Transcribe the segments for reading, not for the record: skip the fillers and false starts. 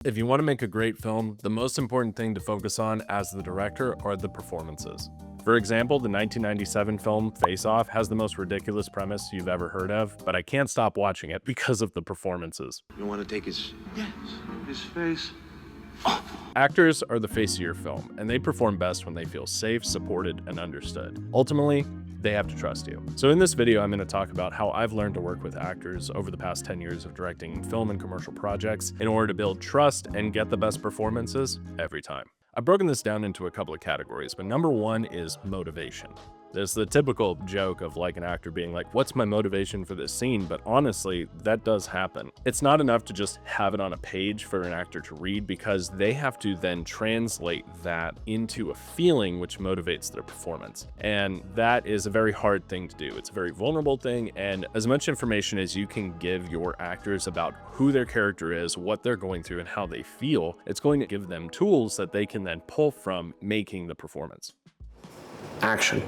If you want to make a great film, the most important thing to focus on as the director are the performances. For example, the 1997 film Face Off has the most ridiculous premise you've ever heard of, but I can't stop watching it because of the performances. You want to take his face. Actors are the face of your film, and they perform best when they feel safe, supported, and understood. Ultimately, they have to trust you. So in this video, I'm going to talk about how I've learned to work with actors over the past 10 years of directing film and commercial projects in order to build trust and get the best performances every time. I've broken this down into a couple of categories, but number one is motivation. There's the typical joke of like an actor being like, what's my motivation for this scene? But honestly, that does happen. It's not enough to just have it on a page for an actor to read, because they have to then translate that into a feeling which motivates their performance. And that is a very hard thing to do. It's a very vulnerable thing. And as much information as you can give your actors about who their character is, what they're going through, and how they feel, it's going to give them tools that they can then pull from making the performance. Action.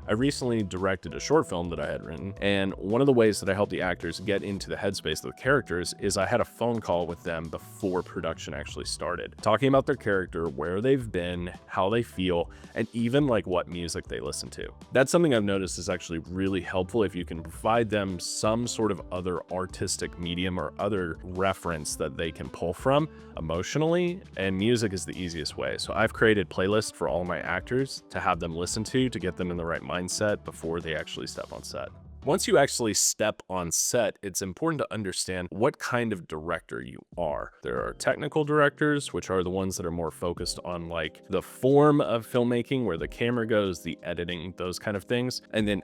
I recently directed a short film that I had written, and one of the ways that I helped the actors get into the headspace of the characters is I had a phone call with them before production actually started, talking about their character, where they've been, how they feel, and even like what music they listen to. That's something I've noticed is actually really helpful if you can provide them some sort of other artistic medium or other reference that they can pull from emotionally, and music is the easiest way. So I've created playlists for all my actors to have them listen to get them in the right mindset before they actually step on set. Once you actually step on set, it's important to understand what kind of director you are. There are technical directors, which are the ones that are more focused on like the form of filmmaking, where the camera goes, the editing, those kind of things. And then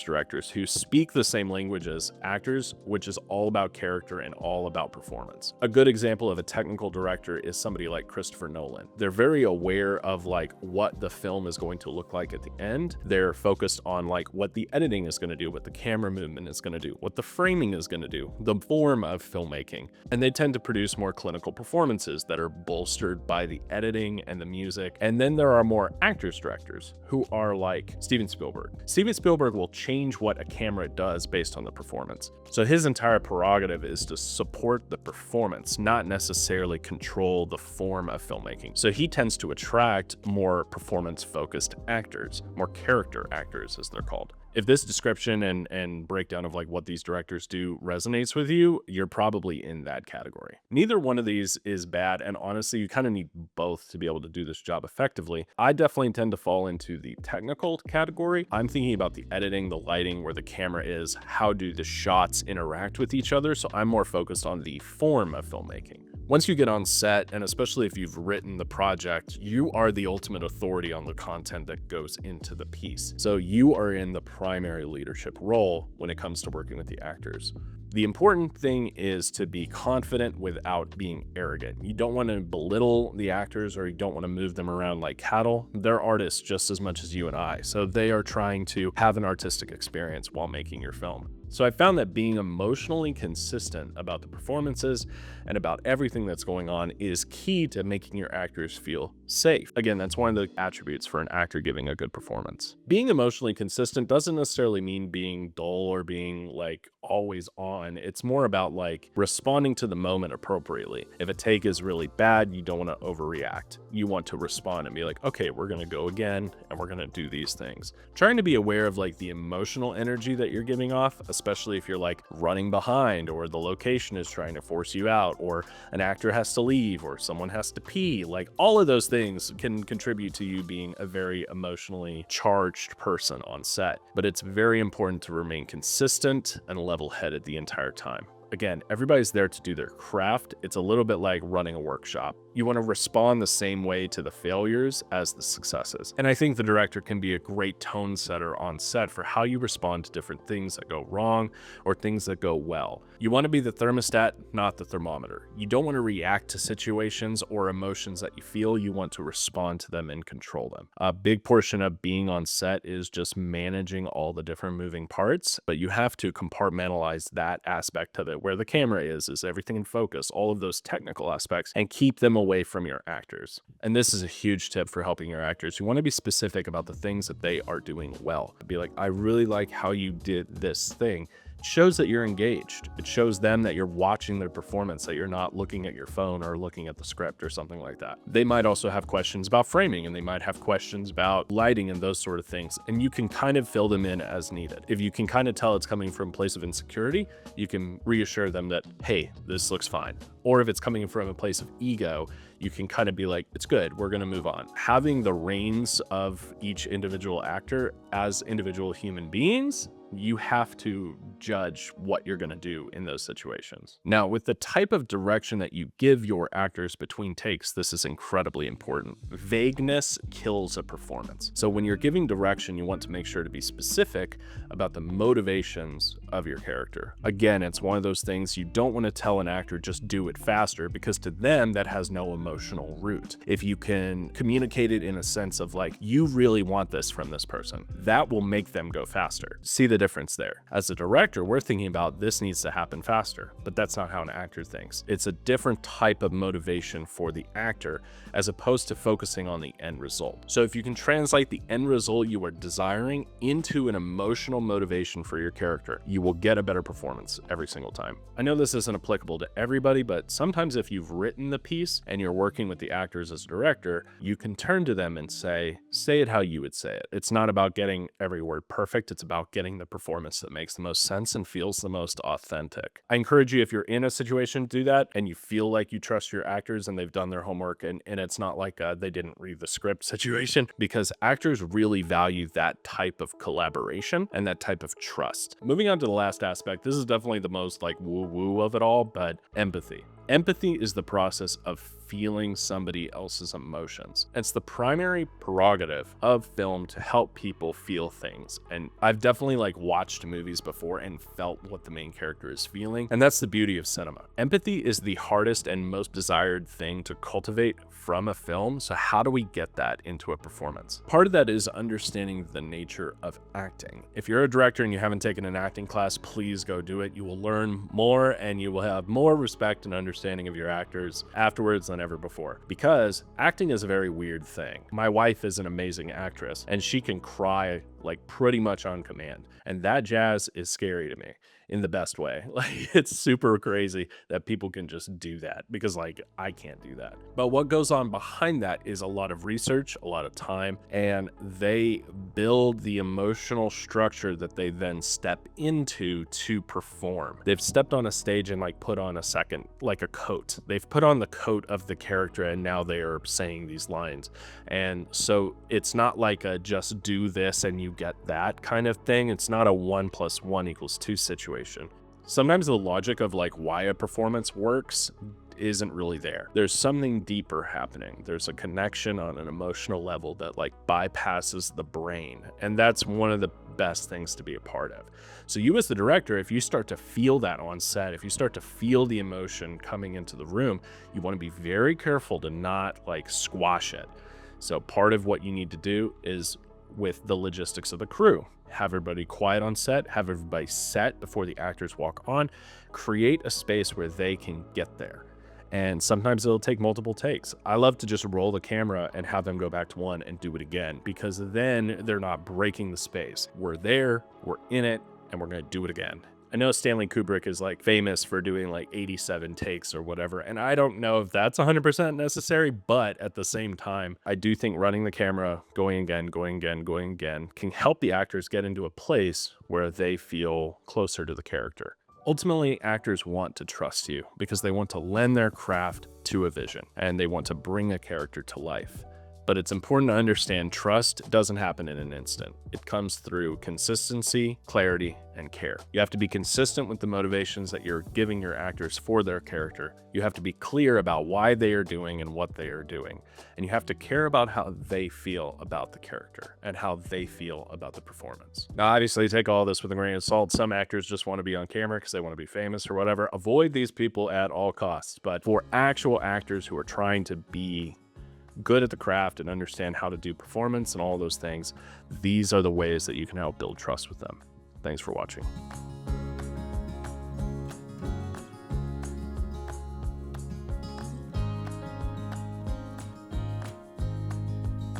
directors who speak the same language as actors, which is all about character and all about performance. A good example of a technical director is somebody like Christopher Nolan. They're very aware of like what the film is going to look like at the end. They're focused on like what the editing is going to do, what the camera movement is going to do, what the framing is going to do, the form of filmmaking. And they tend to produce more clinical performances that are bolstered by the editing and the music. And then there are more directors who are like Steven Spielberg. Steven Spielberg will change what a camera does based on the performance. So his entire prerogative is to support the performance, not necessarily control the form of filmmaking. So he tends to attract more performance-focused actors, more character actors as they're called. If this description and breakdown of like what these directors do resonates with you, you're probably in that category. Neither one of these is bad, and honestly, you kind of need both to be able to do this job effectively. I definitely tend to fall into the technical category. I'm thinking about the editing, the lighting, where the camera is, how do the shots interact with each other, so I'm more focused on the form of filmmaking. Once you get on set, and especially if you've written the project, you are the ultimate authority on the content that goes into the piece. So you are in the primary leadership role when it comes to working with the actors. The important thing is to be confident without being arrogant. You don't want to belittle the actors, or you don't want to move them around like cattle. They're artists just as much as you and I, so they are trying to have an artistic experience while making your film. So I found that being emotionally consistent about the performances and about everything that's going on is key to making your actors feel safe. Again, that's one of the attributes for an actor giving a good performance. Being emotionally consistent doesn't necessarily mean being dull or being like always on. It's more about like responding to the moment appropriately. If a take is really bad, you don't want to overreact. You want to respond and be like, okay, we're going to go again and we're going to do these things. Trying to be aware of like the emotional energy that you're giving off, especially if you're like running behind, or the location is trying to force you out, or an actor has to leave, or someone has to pee. Like all of those things can contribute to you being a very emotionally charged person on set. But it's very important to remain consistent and level-headed the entire time. Again, everybody's there to do their craft. It's a little bit like running a workshop. You want to respond the same way to the failures as the successes. And I think the director can be a great tone setter on set for how you respond to different things that go wrong or things that go well. You want to be the thermostat, not the thermometer. You don't want to react to situations or emotions that you feel. You want to respond to them and control them. A big portion of being on set is just managing all the different moving parts, but you have to compartmentalize that aspect of it, where the camera is everything in focus, all of those technical aspects, and keep them away from your actors. And this is a huge tip for helping your actors. You want to be specific about the things that they are doing well. Be like, I really like how you did this thing. shows that you're engaged. It shows them that you're watching their performance, that you're not looking at your phone or looking at the script or something like that. They might also have questions about framing, and they might have questions about lighting and those sort of things, and you can kind of fill them in as needed. If you can kind of tell it's coming from a place of insecurity, you can reassure them that, hey, this looks fine. Or if it's coming from a place of ego, you can kind of be like, it's good, we're gonna move on. Having the reins of each individual actor as individual human beings, you have to judge what you're going to do in those situations. Now, with the type of direction that you give your actors between takes, this is incredibly important. Vagueness kills a performance. So when you're giving direction, you want to make sure to be specific about the motivations of your character. Again, it's one of those things you don't want to tell an actor just do it faster, because to them that has no emotional root. If you can communicate it in a sense of like, you really want this from this person, that will make them go faster. See the difference there. As a director, we're thinking about this needs to happen faster, but that's not how an actor thinks. It's a different type of motivation for the actor as opposed to focusing on the end result. So if you can translate the end result you are desiring into an emotional motivation for your character, you will get a better performance every single time. I know this isn't applicable to everybody, but sometimes if you've written the piece and you're working with the actors as a director, you can turn to them and say it how you would say it. It's not about getting every word perfect. It's about getting the performance that makes the most sense and feels the most authentic. I encourage you, if you're in a situation, to do that and you feel like you trust your actors and they've done their homework, and it's not like they didn't read the script situation, because actors really value that type of collaboration and that type of trust. Moving on to the last aspect, this is definitely the most like woo-woo of it all, but empathy. Empathy is the process of feeling somebody else's emotions. It's the primary prerogative of film to help people feel things. And I've definitely like watched movies before and felt what the main character is feeling. And that's the beauty of cinema. Empathy is the hardest and most desired thing to cultivate from a film. So how do we get that into a performance? Part of that is understanding the nature of acting. If you're a director and you haven't taken an acting class, please go do it. You will learn more and you will have more respect and understanding of your actors afterwards than ever before, because acting is a very weird thing. My wife is an amazing actress and she can cry like pretty much on command, and that jazz is scary to me in the best way. Like, it's super crazy that people can just do that, because like I can't do that. But what goes on behind that is a lot of research, a lot of time, and they build the emotional structure that they then step into to perform. They've stepped on a stage and like put on a second, like a coat. They've put on the coat of the character and now they are saying these lines. And so it's not like a just do this and you get that kind of thing. It's not a 1 + 1 = 2 situation. Sometimes the logic of like why a performance works isn't really there. There's something deeper happening. There's a connection on an emotional level that like bypasses the brain. And that's one of the best things to be a part of. So you as the director, if you start to feel that on set, if you start to feel the emotion coming into the room, you want to be very careful to not like squash it. So part of what you need to do is, with the logistics of the crew, have everybody quiet on set, have everybody set before the actors walk on, create a space where they can get there. And sometimes it'll take multiple takes. I love to just roll the camera and have them go back to one and do it again, because then they're not breaking the space. We're there, we're in it, and we're gonna do it again. I know Stanley Kubrick is like famous for doing like 87 takes or whatever, and I don't know if that's 100% necessary, but at the same time, I do think running the camera, going again, can help the actors get into a place where they feel closer to the character. Ultimately, actors want to trust you because they want to lend their craft to a vision and they want to bring a character to life. But it's important to understand trust doesn't happen in an instant. It comes through consistency, clarity, and care. You have to be consistent with the motivations that you're giving your actors for their character. You have to be clear about why they are doing and what they are doing. And you have to care about how they feel about the character and how they feel about the performance. Now, obviously, take all this with a grain of salt. Some actors just want to be on camera because they want to be famous or whatever. Avoid these people at all costs. But for actual actors who are trying to be good at the craft and understand how to do performance and all those things, these are the ways that you can help build trust with them. Thanks for watching.